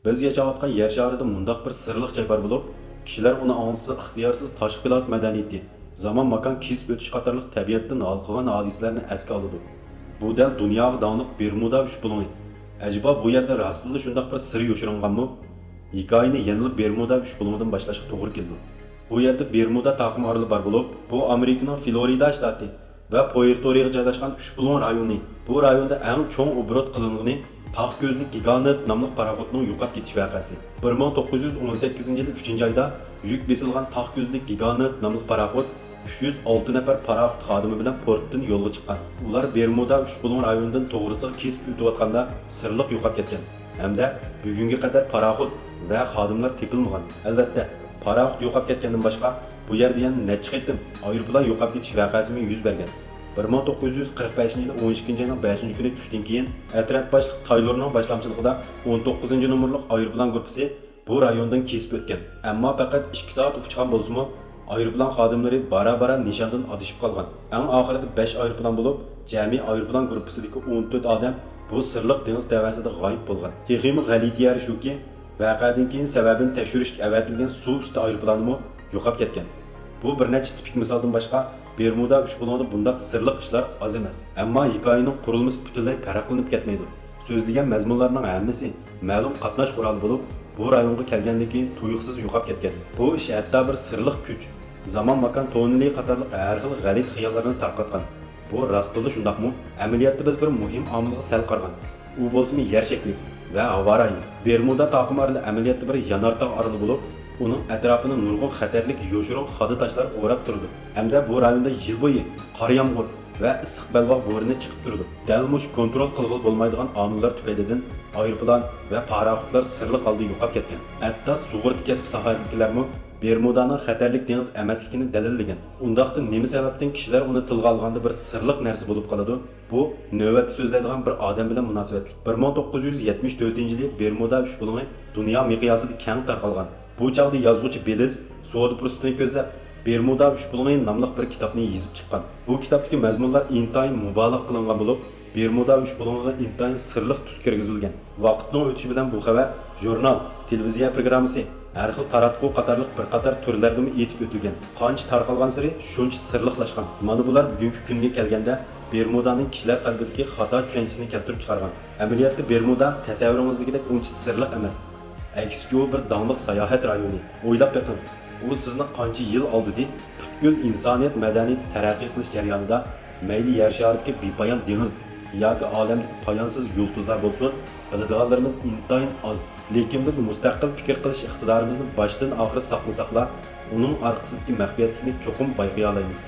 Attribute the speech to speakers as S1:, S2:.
S1: Biz yaşayotgan yer sharida mundaq bir sirliq joy bor bo'lib, kishilar uni anglasa ixtiyorsiz tashqi pilot madaniyati, zamon makon kesib o'tish qatorliq tabiatdan halqagan hodisalarni esga oladi. Bu dal dunyoga donliq Bermuda ushbuluni. Acaba bu yerda rostida shundaq bir sir yoshiringanmi? Hikoyani yanılib Bermuda ushbulumidan boshlashga to'g'ri keldi. Bu yerda Bermuda taqim oroli bor bo'lib, bu Amerikaning Florida shtati va Puerto Rico joylashgan ushbulun rayoni. Bu rayonda eng cho'ng obrot qilingan Taq gözlü Giganet namlı paraxotning yo'qolib ketish voqeasi. 1918-yil 3-oyda yuk besilgan Taq gözlü Giganet namlı paraxot 306 nafar paraxot xodimi bilan portdan yo'lga chiqqan. Ular Bermuda ushbulun rayonidan to'g'risi kesib o'tayotganda sirliq yo'qolib ketgan. Hamda bugunga qadar paraxot va xodimlar topilmagan. Albatta, paraxot yo'qolib ketgandan boshqa bu yerda yana necha qitim aeroplan yo'qolib ketish voqeasi yuz bergan. 1945-yil 12-oyning 5-kuni tushdan keyin atraf boshliq Taylorning boshlamchiligida 19 nomerlik aeroplan guruhi bu rayondan kesib o'tgan. Ammo faqat 2 soat uchgan bo'lsa-mu, aeroplan xodimlari bara-bara nishondan adashib qolgan. Eng oxirida 5 aeroplan bo'lib, jami aeroplan guruhisidagi 14 odam bu sirliq dengiz davasida g'oyib bo'lgan. Texnik g'alati yari shuki, voqeadan keyin sababini tekshirishga avatilgan suv usti aeroplanimi yo'qolib ketgan. Bu bir necha tipik misoldan boshqa Bermuda ushbulunda bundaq sirliq ishlar oz emas. Ammo hikoyaning qurilmasi butunlay farqlanib ketmaydi. So'zlagan mazmunlarning hammasi ma'lum qatnash quroli bo'lib, bu rayonga kelgandan keyin tuyuqsiz yo'qolib ketgan. Bu ish hatto bir sirliq kuch, zamon makon tonili qatorliq har xil g'alit xayollarni tarqatgan. Bu rostida shundaqmi? Amaliyotda biz bir muhim omilga sal qargan. U bo'lsa yer shakli va havo rayi. Bermuda taqimorli amaliyotda bir yanartog' oroli bo'lib, uning atrofini nurg'un xatarlik yoshirin xoda toshlar o'rab turdi. Hamda bu rayonda yil bo'yi qor yomg'ir va issiq balvoq bo'rini chiqib turdi. Dalmush kontrol qilib bo'lmaydigan omillar tufaylidan aeroplan va paraxotlar sirli holda yo'qolib ketgan. Hatto sug'urta kasb sohasidagilarmi Bermudaning xatarlik dengiz emasligini dalillagan. Undaqda nima sababdan kishilar uni tilga olganda bir sirliq narsa bo'lib qoladi? Bu navbatda so'zlaydigan bir odam bilan munosabatli. 1974-yili Bermuda ushbuluni dunyo miqyosida keng tarqalgan. Bu chaqda yozuvchi Beliz savdo fursatini ko'zlab Bermuda ushbuluni nomli bir kitobni yozib chiqqan. Bu kitobdagi mazmunlar intayin mubolag'a qilingan bo'lib, Bermuda ushbuluniga intayin sirliq tus kirgizilgan. Vaqtning o'tishi bilan bu xabar jurnal, televiziya programmasi, har xil taratquv qatorliq bir qator turlarda yetib o'tilgan. Qancha tarqalgan siri shuncha sirliqlashgan. Mana bular bugungi kunga kelganda Bermudaning kishilar qalbidagi xato tushunchisini keltirib chiqargan. Amaliyotda Bermuda tasavvuringizdagidek uncha sirliq emas. Aksiga u bir danglik sayohat rayoni. O'ylab beqing, u sizni qancha yil oldida butkul insoniyat madaniyati taraqqiy qilish jarayonida mayli yer sharidagi bepoyon dengiz yoki olamdagi poyonsiz yulduzlar bo'lsin, biladiganlarimiz intayin oz. Lekin biz mustaqil fikr qilish iqtidorimizni boshdan oxir saqlasaqlar, uning orqasidagi maxfiyatlikni cho'qim bayqay olamiz.